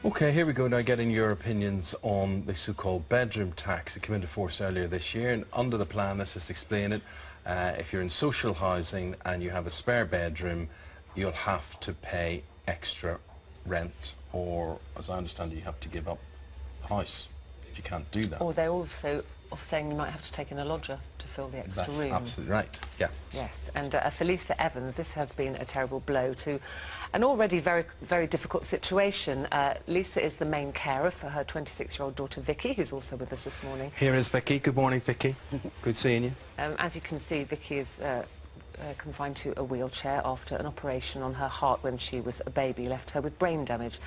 Okay, here we go now, getting your opinions on the so-called bedroom tax that came into force earlier this year. And under the plan, let's just explain it. If you're in social housing and you have a spare bedroom, you'll have to pay extra rent, or, as I understand it, you have to give up the house. You can't do that. Or they're also saying you might have to take in a lodger to fill the extra room. That's absolutely right, yeah. Yes, and for Lisa Evans, this has been a terrible blow to an already very, very difficult situation. Lisa is the main carer for her 26-year-old daughter Vicky, who's also with us this morning. Here is Vicky. Good morning, Vicky. Good seeing you. As you can see, Vicky is confined to a wheelchair after an operation on her heart when she was a baby, left her with brain damage.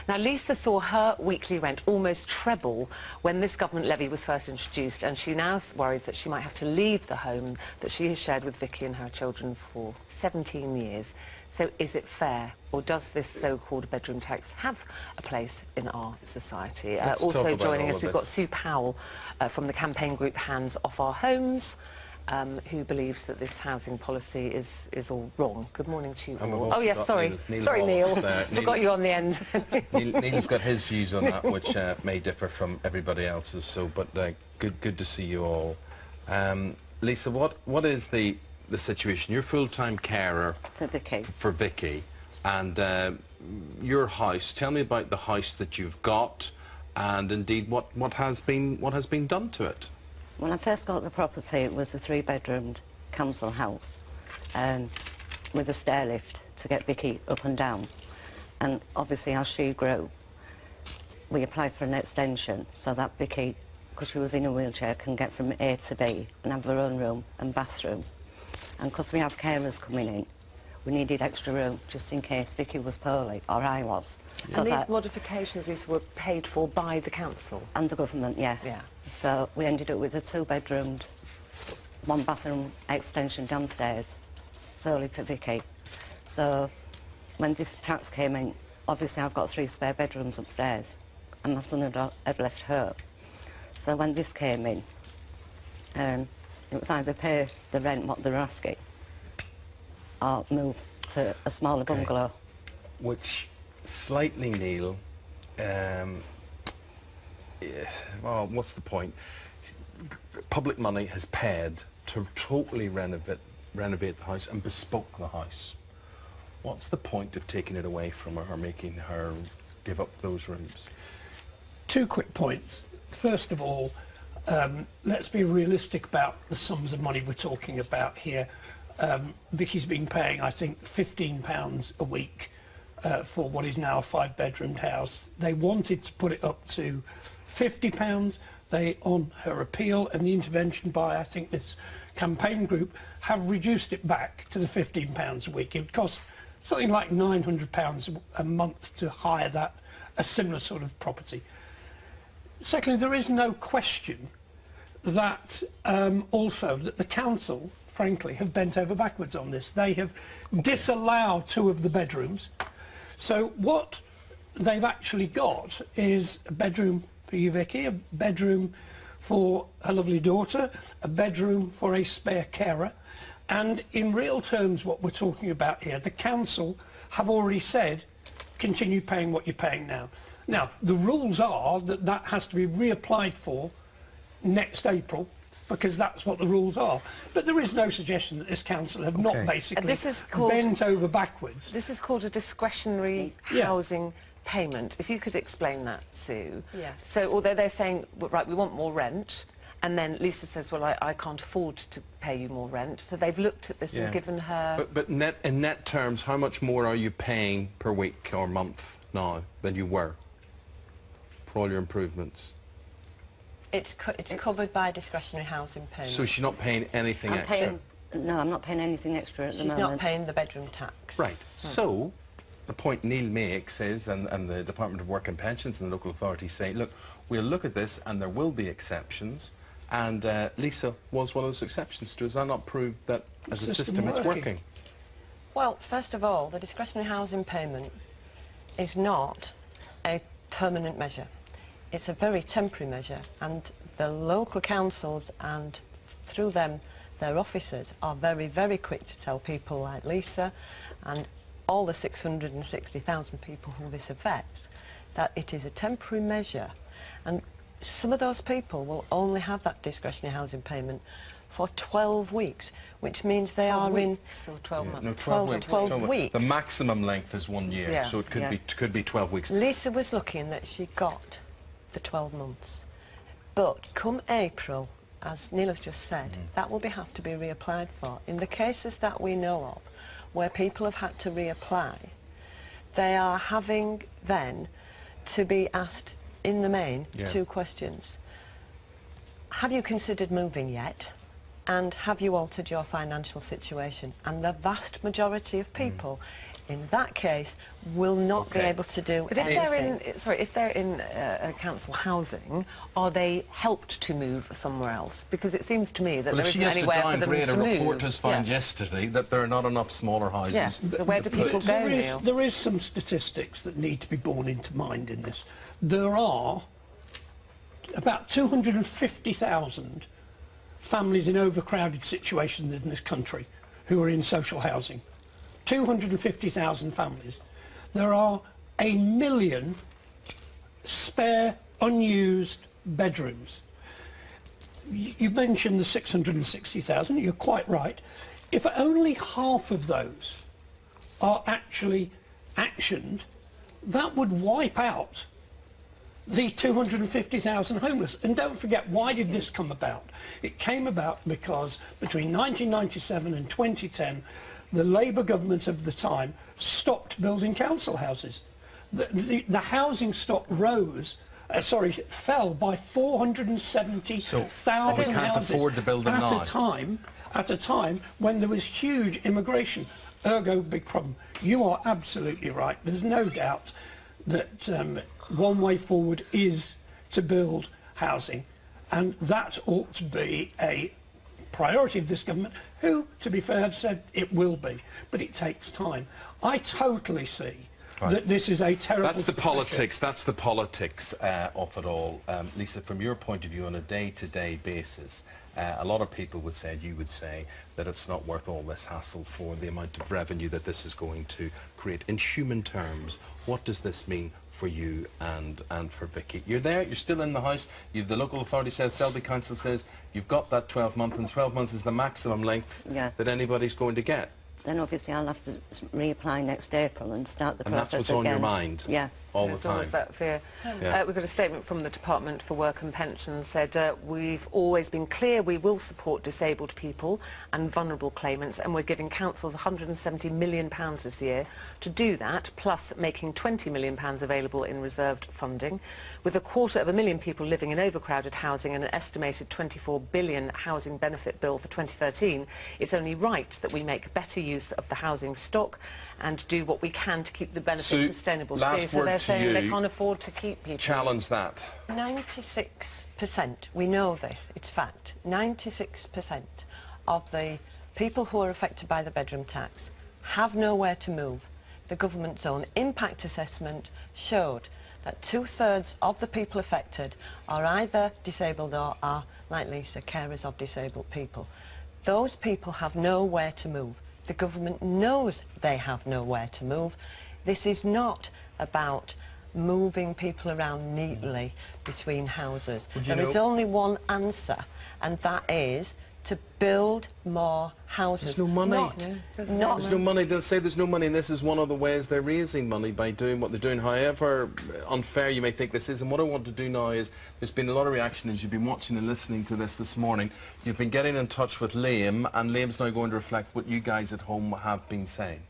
Now, Lisa saw her weekly rent almost treble when this government levy was first introduced, and she now worries that she might have to leave the home that she has shared with Vicky and her children for 17 years. So is it fair, or does this so-called bedroom tax have a place in our society? Also joining us, we've got Sue Powell from the campaign group Hands Off Our Homes, who believes that this housing policy is all wrong. Good morning to you all. Oh yes, sorry. Sorry, Neil. Forgot you on the end. Neil's got his views on that, which may differ from everybody else's, so, but good to see you all. Lisa, what is the situation? You're full-time carer for Vicky, and your house. Tell me about the house that you've got, and indeed what has been done to it. When I first got the property, it was a 3-bedroomed council house with a stair lift to get Vicky up and down. And obviously, as she grew, we applied for an extension so that Vicky, because she was in a wheelchair, can get from A to B and have her own room and bathroom. And because we have carers coming in, we needed extra room just in case Vicky was poorly, or I was. So and these modifications, these were paid for by the council? And the government, yes. Yeah. So we ended up with a 2-bedroomed, 1-bathroom extension downstairs, solely for Vicky. So when this tax came in, obviously I've got 3 spare bedrooms upstairs, and my son had left her. So when this came in, it was either pay the rent what they were asking, or move to a smaller bungalow. Which slightly, Neil, well, what's the point? Public money has paid to totally renovate the house and bespoke the house. What's the point of taking it away from her or making her give up those rooms? 2 quick points. First of all, let's be realistic about the sums of money we're talking about here. Vicky's been paying, I think, £15 a week for what is now a 5-bedroomed house. They wanted to put it up to £50. They, on her appeal and the intervention by, I think, this campaign group, have reduced it back to the £15 a week. It would cost something like £900 a month to hire a similar sort of property. Secondly, there is no question that also that the council, frankly, have bent over backwards on this. They have disallowed 2 of the bedrooms. So what they've actually got is a bedroom for you, Vicky, a bedroom for her lovely daughter, a bedroom for a spare carer, and in real terms what we're talking about here, the council have already said continue paying what you're paying now. Now, the rules are that that has to be reapplied for next April, because that's what the rules are. But there is no suggestion that this council have not basically bent over backwards. This is called a discretionary housing payment. If you could explain that, Sue. Yeah. So, although they're saying, well, right, we want more rent, and then Lisa says, well, I can't afford to pay you more rent. So they've looked at this and given her... But in net terms, how much more are you paying per week or month now than you were for all your improvements? It's covered by discretionary housing payment. So she's not paying anything extra? No, I'm not paying anything extra at the moment. She's not paying the bedroom tax. Right. So the point Neil makes is, and the Department of Work and Pensions and the local authorities say, look, we'll look at this and there will be exceptions, and Lisa was one of those exceptions. Does that not prove that as a system it's working? Well, first of all, the discretionary housing payment is not a permanent measure. It's a very temporary measure, and the local councils and through them their officers are very, very quick to tell people like Lisa and all the 660,000 people who this affects that it is a temporary measure, and some of those people will only have that discretionary housing payment for 12 weeks, which means they are in... So 12 months. No, 12 weeks. The maximum length is 1 year, Yeah. so it could be 12 weeks. Lisa was looking that she got the 12 months. But come April, as Neil has just said, that will have to be reapplied for. In the cases that we know of, where people have had to reapply, they are having then to be asked, in the main, 2 questions. Have you considered moving yet? And have you altered your financial situation? And the vast majority of people in that case will not be able to do But if anything. if they're in council housing, are they helped to move somewhere else? Because it seems to me that there isn't anywhere for them to move. Downgrade, a report has found yesterday that there are not enough smaller houses. Yes. So where do people go, Neil? There is some statistics that need to be borne into mind in this. There are about 250,000 families in overcrowded situations in this country who are in social housing. 250,000 families. There are 1 million spare, unused bedrooms. You mentioned the 660,000, you're quite right. If only half of those are actually actioned, that would wipe out the 250,000 homeless. And don't forget, why did this come about? It came about because between 1997 and 2010, the Labour government of the time stopped building council houses. The housing stock fell by 470,000 we can't houses afford to build them now. At a time when there was huge immigration. Ergo, big problem. You are absolutely right. There's no doubt that one way forward is to build housing, and that ought to be a priority of this government, who, to be fair, have said it will be, but it takes time. I totally see that this is a terrible... That's the politics of it all. Lisa, from your point of view, on a day-to-day basis, a lot of people would say, you would say, that it's not worth all this hassle for the amount of revenue that this is going to create. In human terms, what does this mean for you and for Vicky? You're there, you're still in the house, the local authority says, Selby Council says, you've got that 12 month, and 12 months is the maximum length that anybody's going to get. Then obviously I'll have to reapply next April and start the process again. And that's what's on your mind? Yeah. All the There's time? always that fear. Yeah. We've got a statement from the Department for Work and Pensions said, we've always been clear we will support disabled people and vulnerable claimants, and we're giving councils £170 million this year to do that, plus making £20 million available in reserved funding. With 250,000 people living in overcrowded housing and an estimated £24 billion housing benefit bill for 2013, it's only right that we make better use of the housing stock and do what we can to keep the benefits sustainable. So they're saying they can't afford to keep people. Challenge that. 96%, we know this, it's fact, 96% of the people who are affected by the bedroom tax have nowhere to move. The government's own impact assessment showed that 2/3 of the people affected are either disabled or are, like Lisa, carers of disabled people. Those people have nowhere to move. The government knows they have nowhere to move. This is not about moving people around neatly between houses. There is only one answer, and that is to build more houses. There's no money. There's no money. They'll say there's no money, and this is one of the ways they're raising money, by doing what they're doing. However unfair you may think this is, and what I want to do now is, there's been a lot of reaction as you've been watching and listening to this morning. You've been getting in touch with Liam, and Liam's now going to reflect what you guys at home have been saying.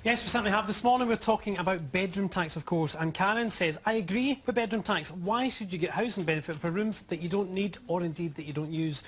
Yes, we certainly have. This morning we're talking about bedroom tax, of course, and Karen says, I agree with bedroom tax. Why should you get housing benefit for rooms that you don't need or indeed that you don't use?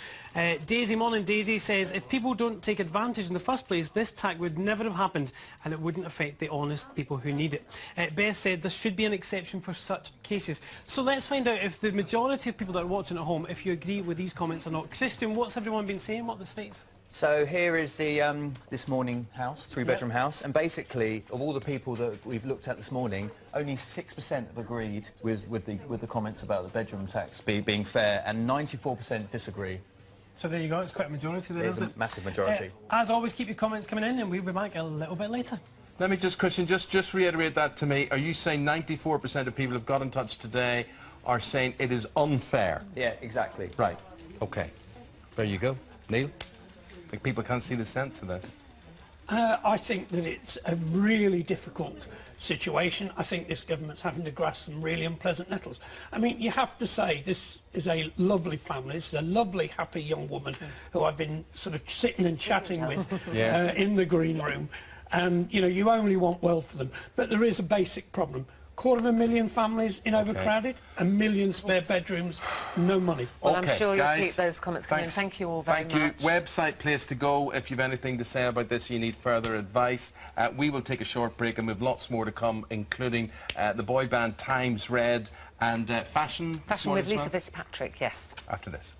Daisy, morning Daisy, says, if people don't take advantage in the first place, this tax would never have happened and it wouldn't affect the honest people who need it. Beth said this should be an exception for such cases. So let's find out if the majority of people that are watching at home, if you agree with these comments or not. Christian, what's everyone been saying? What are the states? So here is the This Morning house, 3-bedroom house, and basically of all the people that we've looked at this morning, only 6% have agreed with the comments about the bedroom tax being fair, and 94% disagree. So there you go, it's quite a majority there, There's isn't it? a massive majority. As always, keep your comments coming in, and we'll be back a little bit later. Let me just, Christian, just reiterate that to me. Are you saying 94% of people who've got in touch today are saying it is unfair? Yeah, exactly. Right. Okay. There you go. Neil? Like people can't see the sense of this. I think that it's a really difficult situation. I think this government's having to grasp some really unpleasant nettles. I mean, you have to say this is a lovely family. This is a lovely, happy young woman who I've been sort of sitting and chatting with Yes. in the green room. And, you know, you only want well for them. But there is a basic problem. 250,000 families in overcrowded, 1 million spare bedrooms, no money. Well, Okay, I'm sure you'll guys, keep those comments coming in. thanks. Thank you all very Thank much. you. Website, place to go if you've anything to say about this, you need further advice. We will take a short break and we have lots more to come, including the boy band Times Red and fashion. Fashion with Lisa Fitzpatrick, yes. After this.